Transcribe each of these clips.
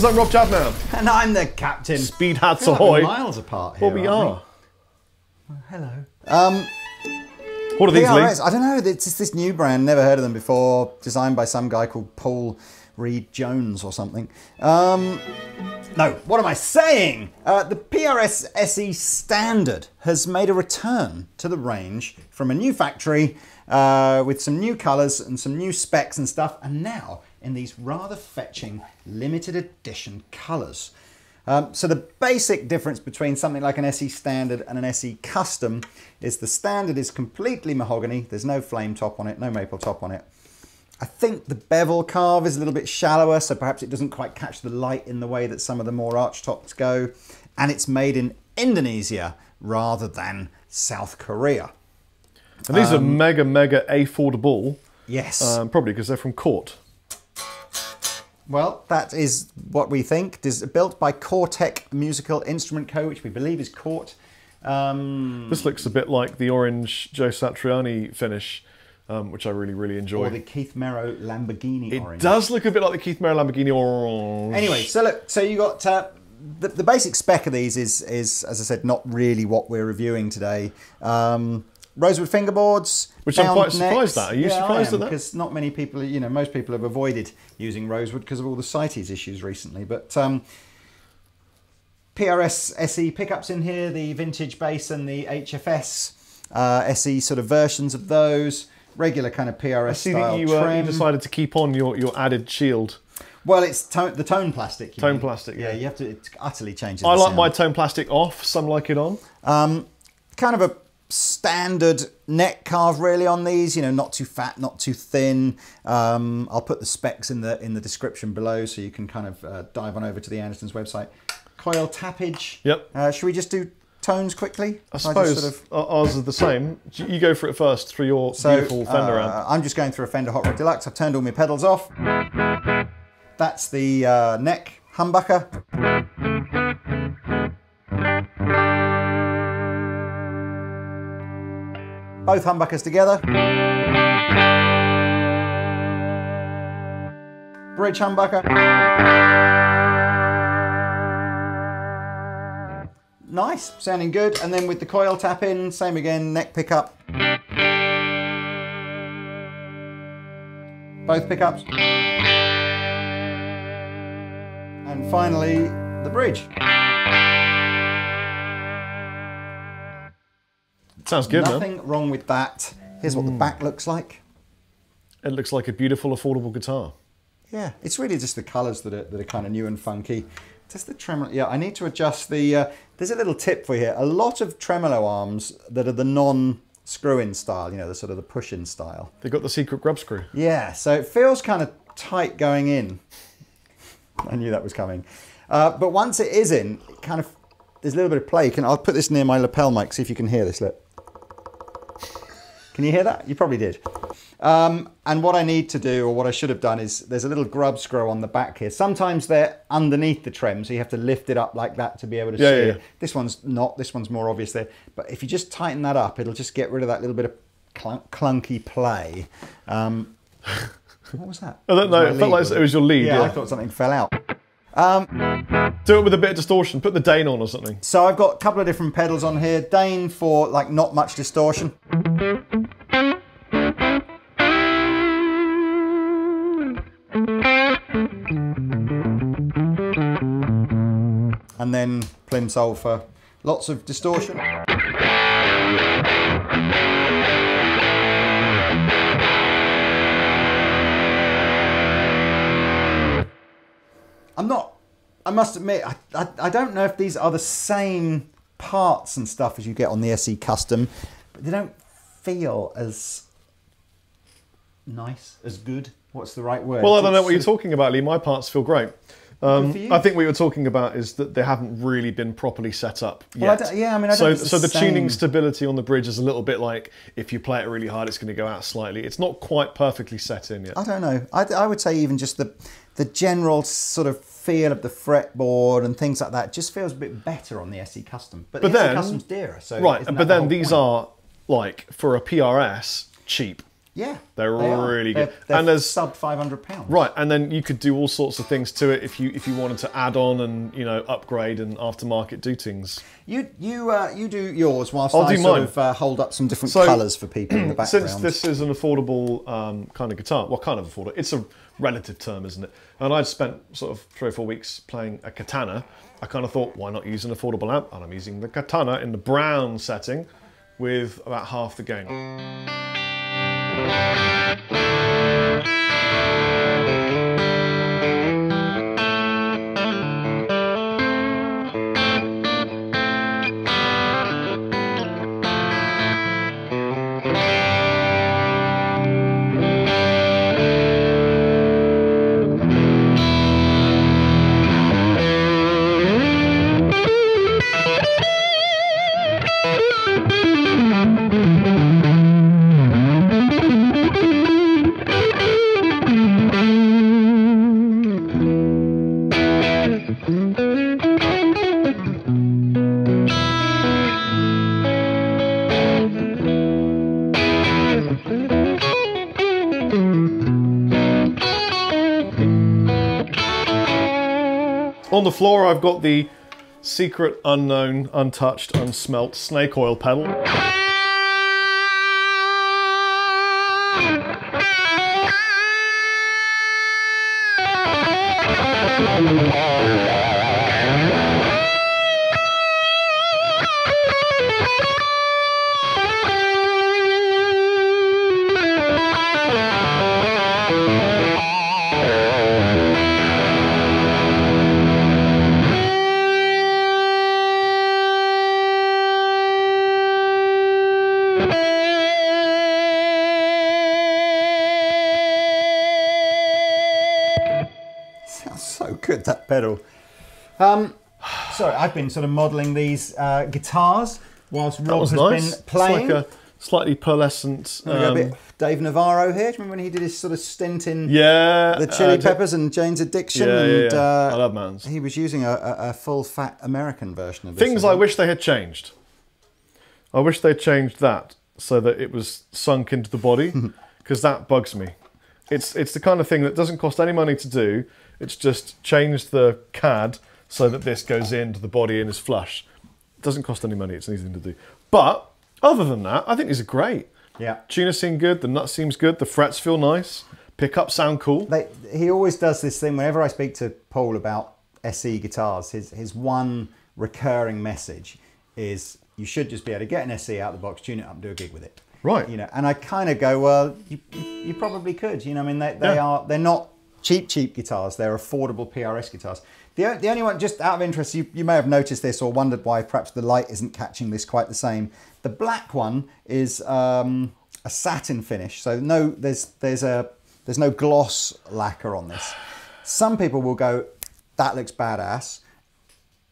Because I'm Rob Chapman. And I'm the captain. Speed hats Like ahoy. we're miles apart here. Well, we are. Well, hello. What are these, Lee? PRS, I don't know, it's just this new brand, never heard of them before, designed by some guy called Paul Reed Jones or something. No, what am I saying? The PRS SE Standard has made a return to the range from a new factory with some new colours and some new specs and stuff, and now in these rather fetching limited edition colours. So the basic difference between something like an SE Standard and an SE Custom is the Standard is completely mahogany. There's no flame top on it, no maple top on it. I think the bevel carve is a little bit shallower, so perhaps it doesn't quite catch the light in the way that some of the more arch tops go. And it's made in Indonesia rather than South Korea. And these are mega affordable. Yes. Probably because they're from Court. Well, that is what we think. It is built by Cortec Musical Instrument Co., which we believe is Court. This looks a bit like the orange Joe Satriani finish, which I really enjoy. Or the Keith Merrow Lamborghini orange. It does look a bit like the Keith Merrow Lamborghini orange. Anyway, so look, so you got the basic spec of these is, as I said, not really what we're reviewing today. Rosewood fingerboards, which I'm quite surprised at. Are you surprised at that? Because not many people, you know, most people have avoided using rosewood because of all the CITES issues recently. But PRS SE pickups in here, the vintage bass and the HFS SE sort of versions of those. Regular kind of PRS style you, trim. you decided to keep on your added shield. Well, it's the tone plastic. Tone plastic, yeah. You have to. It utterly changes. I the like sound. my tone plastic off. Some like it on. Kind of a standard neck carve really on these. You know, not too fat, not too thin. I'll put the specs in the description below, so you can kind of dive on over to the Andertons website. Coil tappage. Yep. Should we just do tones quickly? I suppose ours are the same. You go for it first through your beautiful Fender amp. I'm just going through a Fender Hot Rod Deluxe. I've turned all my pedals off. That's the neck humbucker. Both humbuckers together. Bridge humbucker. Nice, sounding good. And then with the coil tap in, same again, neck pickup. Both pickups. And finally, the bridge. Sounds good, Nothing wrong with that. Here's what the back looks like. It looks like a beautiful, affordable guitar. Yeah, it's really just the colours that are kind of new and funky. Just the tremolo. Yeah, I need to adjust the... there's a little tip for you here. A lot of tremolo arms that are the non-screw-in style, you know, the sort of the push-in style. They've got the secret grub screw. Yeah, so it feels kind of tight going in. I knew that was coming. But once it is in, it kind of... There's a little bit of play. I'll put this near my lapel mic, see if you can hear this. Look. Can you hear that? You probably did. And what I need to do, or what I should have done, is there's a little grub screw on the back here. Sometimes they're underneath the trem, so you have to lift it up like that to be able to see it. This one's not. This one's more obvious there. But if you just tighten that up, it'll just get rid of that little bit of clunky play. What was that? I don't know. It felt like it was your lead. Yeah, I thought something fell out. Do it with a bit of distortion. Put the Dane on or something. So I've got a couple of different pedals on here. Dane for like not much distortion. And then Plimsoll for lots of distortion. I must admit, I don't know if these are the same parts and stuff as you get on the SE Custom, but they don't feel as nice, as good. What's the right word? Well, I don't know what you're talking about, Lee. My parts feel great. I think what you're talking about is that they haven't really been properly set up yet. Well, yeah, I mean, I don't so the tuning stability on the bridge is a little bit like if you play it really hard, it's going to go out slightly. It's not quite perfectly set in yet. I don't know. I would say even just the general sort of feel of the fretboard and things like that just feels a bit better on the SE Custom. But the SE Custom's dearer, so right. But then these are like for a PRS cheap. Yeah, they're they are. really good. They're and there's sub £500. right, and then you could do all sorts of things to it if you wanted to add on and upgrade and aftermarket do things. You do yours whilst I'll I do sort mine. of hold up some different colours for people in the background. Since this is an affordable kind of guitar, well, kind of affordable. It's a relative term, isn't it? And I'd spent sort of 3 or 4 weeks playing a katana. I kind of thought, why not use an affordable amp? And I'm using the katana in the brown setting with about half the gain. On the floor, I've got the secret, unknown, untouched, unsmelt snake oil pedal. Sounds so good, that pedal. Sorry, I've been sort of modelling these guitars whilst Rob has been playing. It's like a slightly pearlescent. A bit Dave Navarro here. Do you remember when he did his sort of stint in Yeah, the Chili Peppers and Jane's Addiction? Yeah. I love Mountains. He was using a full fat American version of this. Things I wish they had changed. I wish they'd changed that so that it was sunk into the body, because that bugs me. It's the kind of thing that doesn't cost any money to do. It's just change the CAD so that this goes into the body and is flush. It doesn't cost any money. It's an easy thing to do. But other than that, I think these are great. Yeah. Tuner seem good. The nut seems good. The frets feel nice. Pickups sound cool. He always does this thing whenever I speak to Paul about SE guitars. His one recurring message is you should just be able to get an SE out of the box, tune it up, and do a gig with it. Right. And I kind of go, well, you probably could. I mean, they're not cheap guitars. They're affordable PRS guitars. The only one, just out of interest, you may have noticed this or wondered why perhaps the light isn't catching this quite the same. The black one is a satin finish, so there's no gloss lacquer on this. Some people will go, that looks badass.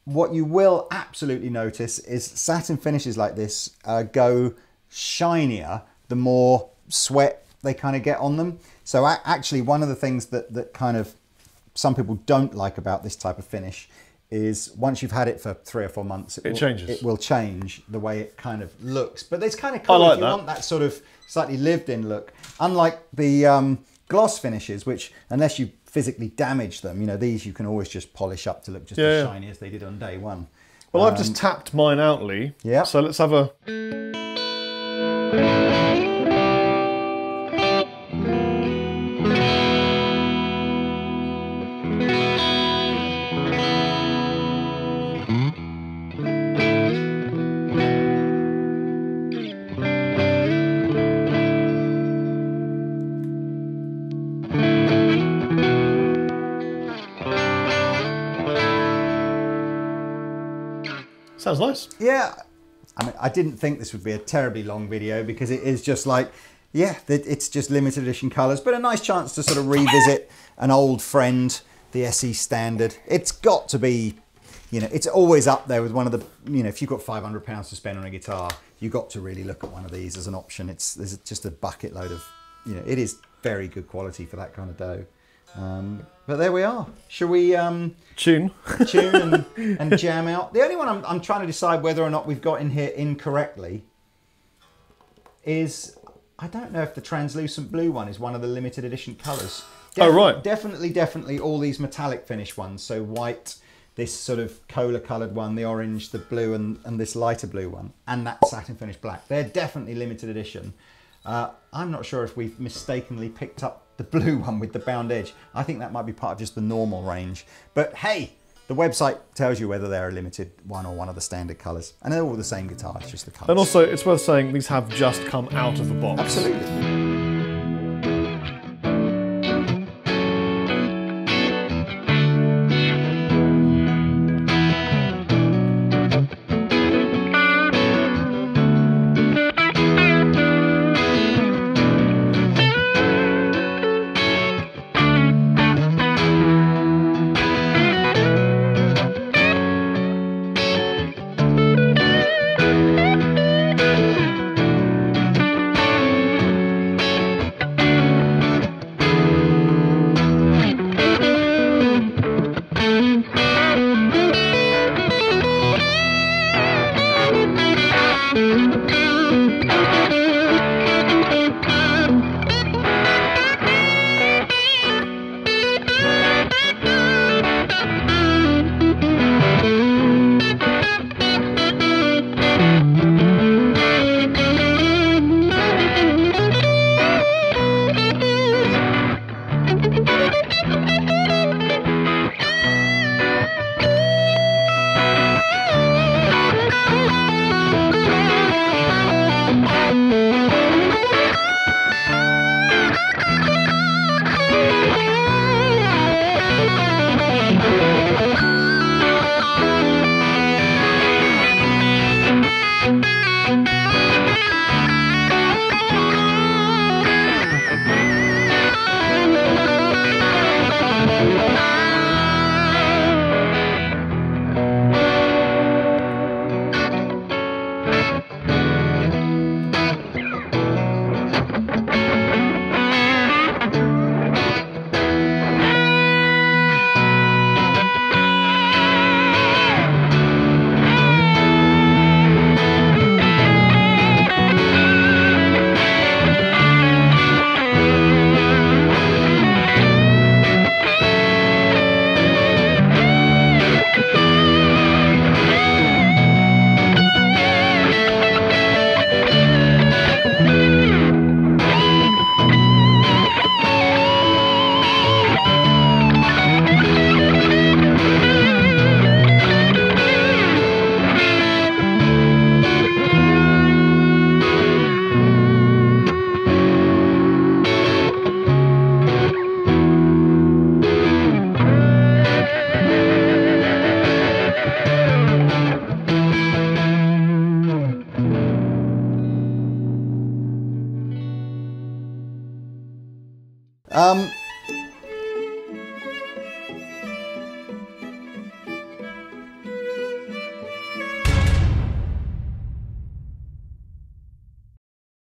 What you will absolutely notice is satin finishes like this go shinier the more sweat they kind of get on them. So actually one of the things that kind of some people don't like about this type of finish is once you've had it for 3 or 4 months, it will change the way it kind of looks. But it's kind of cool if you want that sort of slightly lived-in look. Unlike the gloss finishes, which unless you physically damage them, these you can always just polish up to look just as shiny as they did on day one. Well, I've just tapped mine out, Lee. Yeah. So let's have a... Sounds nice. Yeah. I mean, I didn't think this would be a terribly long video because it is just like, yeah, it's just limited edition colours, but a nice chance to sort of revisit an old friend, the SE Standard. It's got to be, it's always up there with one of the, if you've got £500 to spend on a guitar, you've got to really look at one of these as an option. There's just a bucket load of, it is very good quality for that kind of dough. But there we are. Shall we tune and jam out? The only one I'm trying to decide whether or not we've got in here incorrectly is I don't know if the translucent blue one is one of the limited edition colours. Oh, right. Definitely all these metallic finish ones. So white, this sort of cola coloured one, the orange, the blue, and this lighter blue one, and that satin finish black. They're definitely limited edition. I'm not sure if we've mistakenly picked up the blue one with the bound edge. I think that might be part of just the normal range. But hey, the website tells you whether they're a limited one or one of the standard colours. And they're all the same guitar, it's just the colours. And also, it's worth saying these have just come out of the box. Absolutely.